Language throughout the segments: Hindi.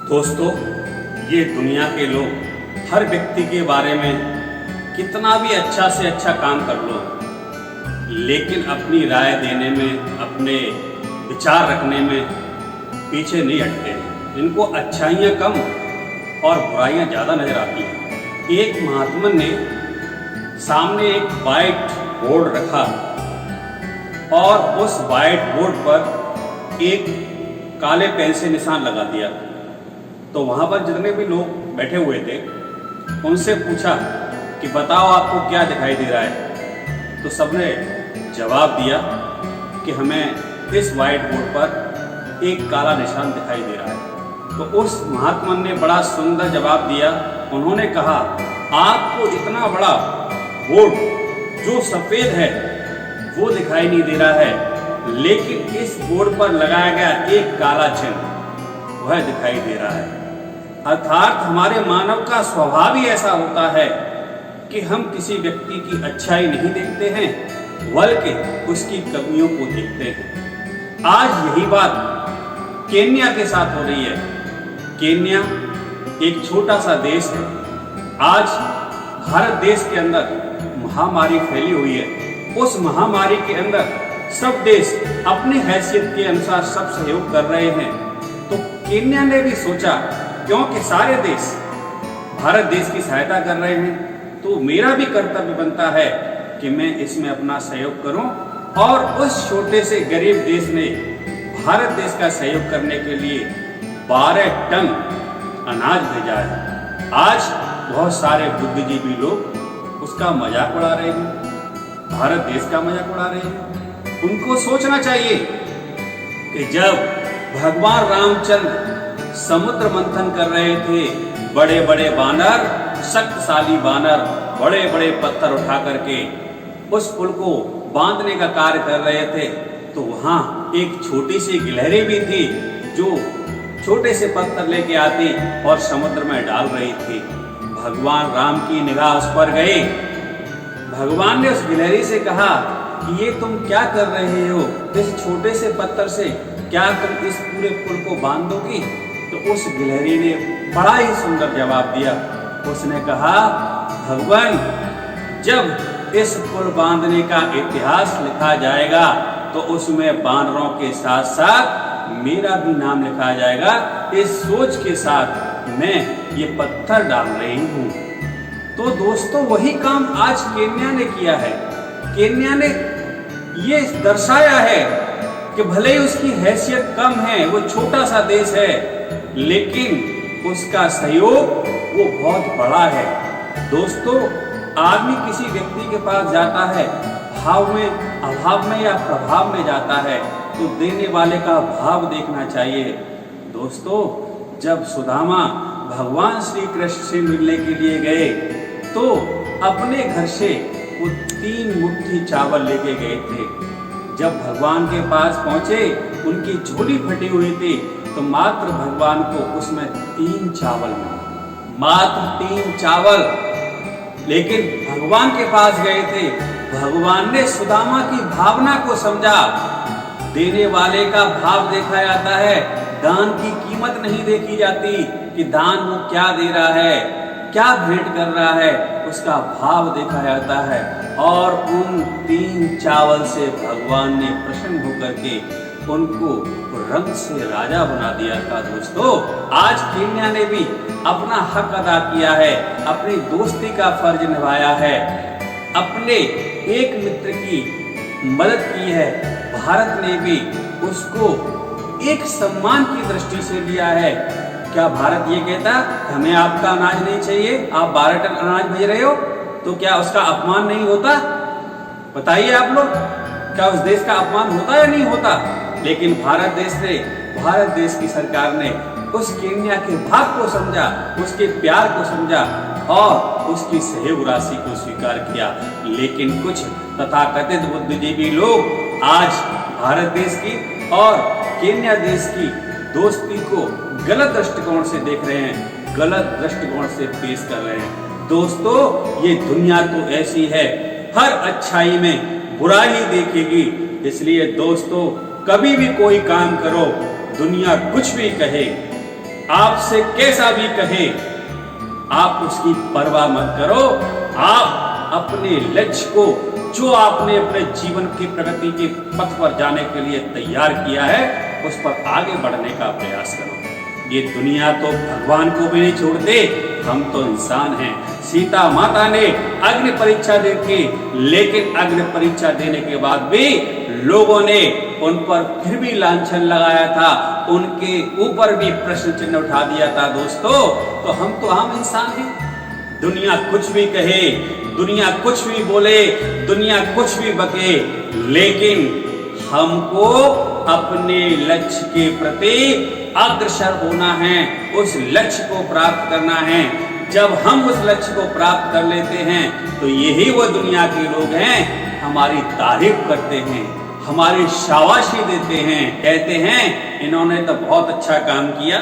दोस्तों, ये दुनिया के लोग हर व्यक्ति के बारे में कितना भी अच्छा से अच्छा काम कर लो, लेकिन अपनी राय देने में, अपने विचार रखने में पीछे नहीं हटते हैं। इनको अच्छाइयाँ कम और बुराइयाँ ज़्यादा नज़र आती हैं। एक महात्मा ने सामने एक वाइट बोर्ड रखा और उस वाइट बोर्ड पर एक काले पेन से निशान लगा दिया। तो वहाँ पर जितने भी लोग बैठे हुए थे उनसे पूछा कि बताओ आपको क्या दिखाई दे रहा है। तो सबने जवाब दिया कि हमें इस वाइट बोर्ड पर एक काला निशान दिखाई दे रहा है। तो उस महात्मा ने बड़ा सुंदर जवाब दिया। उन्होंने कहा, आपको इतना बड़ा बोर्ड जो सफ़ेद है वो दिखाई नहीं दे रहा है, लेकिन इस बोर्ड पर लगाया गया एक काला चिन्ह वह दिखाई दे रहा है। अर्थात हमारे मानव का स्वभाव ही ऐसा होता है कि हम किसी व्यक्ति की अच्छाई नहीं देखते हैं, बल्कि उसकी कमियों को देखते हैं। आज यही बात केन्या के साथ हो रही है। केन्या एक छोटा सा देश है। आज भारत देश के अंदर महामारी फैली हुई है। उस महामारी के अंदर सब देश अपनी हैसियत के अनुसार सब सहयोग कर रहे हैं। तो केन्या ने भी सोचा, क्योंकि सारे देश भारत देश की सहायता कर रहे हैं, तो मेरा भी कर्तव्य बनता है कि मैं इसमें अपना सहयोग करूं। और उस छोटे से गरीब देश ने भारत देश का सहयोग करने के लिए 12 टन अनाज भेजा है। आज बहुत सारे बुद्धिजीवी लोग उसका मजाक उड़ा रहे हैं, भारत देश का मजाक उड़ा रहे हैं। उनको सोचना चाहिए कि जब भगवान रामचंद्र समुद्र मंथन कर रहे थे, बड़े बड़े बानर, शक्तिशाली बानर बड़े बड़े पत्थर उठा करके उस पुल को बांधने का कार्य कर रहे थे, तो वहाँ एक छोटी सी गिलहरी भी थी जो छोटे से पत्थर लेके आती और समुद्र में डाल रही थी। भगवान राम की निगाह उस पर गई। भगवान ने उस गिलहरी से कहा कि ये तुम क्या कर रहे हो, इस छोटे से पत्थर से क्या तुम इस पूरे पुल को बांध दोगी? तो उस गिलहरी ने बड़ा ही सुंदर जवाब दिया। उसने कहा, भगवान, जब इस पुल बांधने का इतिहास लिखा जाएगा तो उसमें बानरों के साथ साथ मेरा भी नाम लिखा जाएगा। इस सोच के साथ मैं ये पत्थर डाल रही हूँ। तो दोस्तों, वही काम आज केन्या ने किया है। केन्या ने ये दर्शाया है कि भले ही उसकी हैसियत कम है, वो छोटा सा देश है, लेकिन उसका सहयोग वो बहुत बड़ा है। दोस्तों, आदमी किसी व्यक्ति के पास जाता है, भाव में, अभाव में या प्रभाव में जाता है, तो देने वाले का भाव देखना चाहिए। दोस्तों, जब सुदामा भगवान श्री कृष्ण से मिलने के लिए गए तो अपने घर से वो 3 मुट्ठी चावल लेके गए थे। जब भगवान के पास पहुंचे, उनकी झोली फटी हुई थी, तो मात्र भगवान को उसमें 3 चावल मिले, मात्र 3 चावल। लेकिन भगवान के पास गए थे, भगवान ने सुदामा की भावना को समझा। देने वाले का भाव देखा जाता है, दान की कीमत नहीं देखी जाती कि दान वो क्या दे रहा है, क्या भेंट कर रहा है, उसका भाव देखा जाता है। और उन 3 चावल से भगवान ने प्रसन्न होकर के उनको रंग से राजा बना दिया था। दोस्तों, आज केन्या ने भी अपना हक अदा किया है, अपनी दोस्ती का फर्ज निभाया है, अपने एक मित्र की मदद की है। भारत ने भी उसको एक सम्मान की दृष्टि से लिया है। क्या भारत ये कहता हमें आपका अनाज नहीं चाहिए, आप 12 टन अनाज भेज रहे हो, तो क्या उसका अपमान नहीं होता? बताइए आप लोग, क्या उस देश का अपमान होता या नहीं होता? लेकिन भारत देश की सरकार ने उस केन्या के भाव को समझा, उसके प्यार को समझा और उसकी सहयोग राशि को स्वीकार किया। लेकिन कुछ तथाकथित बुद्धिजीवी लोग आज भारत देश की और केन्या देश की दोस्ती को गलत दृष्टिकोण से देख रहे हैं, गलत दृष्टिकोण से पेश कर रहे हैं। दोस्तों, ये दुनिया तो ऐसी है, हर अच्छाई में बुराई देखेगी। इसलिए दोस्तों, कभी भी कोई काम करो, दुनिया कुछ भी कहे, आपसे कैसा भी कहे, आप उसकी परवाह मत करो। आप अपने लक्ष्य को, जो आपने अपने जीवन की प्रगति के पथ पर जाने के लिए तैयार किया है, उस पर आगे बढ़ने का प्रयास करो। ये दुनिया तो भगवान को भी नहीं छोड़ते, हम तो इंसान हैं। सीता माता ने अग्नि परीक्षा दी थी, लेकिन अग्नि परीक्षा देने के बाद भी लोगों ने उन पर फिर भी लांछन लगाया था, उनके ऊपर भी प्रश्न चिन्ह उठा दिया था। दोस्तों, तो हम तो आम इंसान हैं। दुनिया कुछ भी कहे, दुनिया कुछ भी बोले, दुनिया कुछ भी बके, लेकिन हमको अपने लक्ष्य के प्रति अग्रसर होना है, उस लक्ष्य को प्राप्त करना है। जब हम उस लक्ष्य को प्राप्त कर लेते हैं, तो यही वो दुनिया के लोग हैं, हमारी तारीफ करते हैं, हमारी शाबाशी देते हैं, कहते हैं इन्होंने तो बहुत अच्छा काम किया।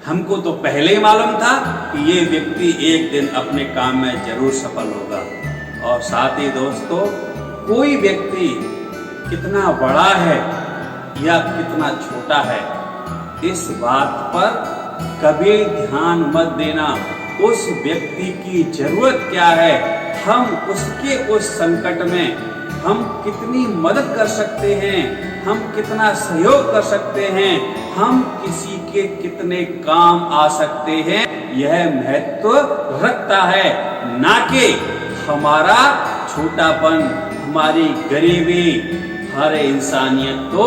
हमको तो पहले ही मालूम था कि ये व्यक्ति एक दिन अपने काम में जरूर सफल होगा। और साथ ही दोस्तों, कोई व्यक्ति कितना बड़ा है या कितना छोटा है, इस बात पर कभी ध्यान मत देना। उस व्यक्ति की जरूरत क्या है, हम उसके उस संकट में हम कितनी मदद कर सकते हैं, हम कितना सहयोग कर सकते हैं, हम किसी के कितने काम आ सकते हैं, यह महत्व रखता है। ना कि हमारा छोटापन, हमारी गरीबी। हर इंसानियत तो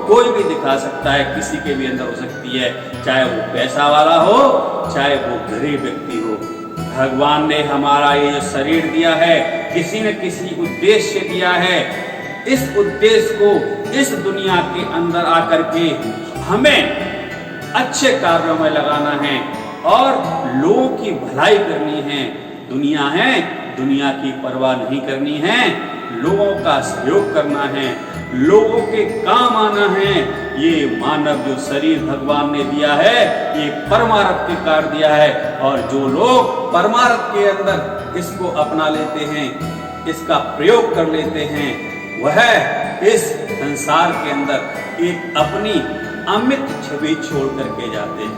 कोई भी दिखा सकता है, किसी के भी अंदर हो सकती है, चाहे वो पैसा वाला हो, चाहे वो गरीब व्यक्ति हो। भगवान ने हमारा ये जो शरीर दिया है, किसी न किसी उद्देश्य से दिया है। इस उद्देश्य को इस दुनिया के अंदर आकर के हमें अच्छे कार्यों में लगाना है और लोगों की भलाई करनी है। दुनिया है, दुनिया की परवाह नहीं करनी है, लोगों का सहयोग करना है, लोगों के काम आना है। ये मानव जो शरीर भगवान ने दिया है, ये परमार्थ के कार्य दिया है। और जो लोग परमार्थ के अंदर इसको अपना लेते हैं, इसका प्रयोग कर लेते हैं, वह इस संसार के अंदर एक अपनी अमित छवि छोड़ करके जाते हैं।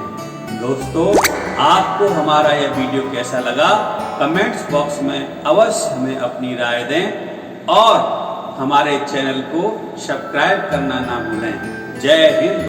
दोस्तों, आपको हमारा यह वीडियो कैसा लगा, कमेंट्स बॉक्स में अवश्य हमें अपनी राय दें और हमारे चैनल को सब्सक्राइब करना ना भूलें। जय हिंद।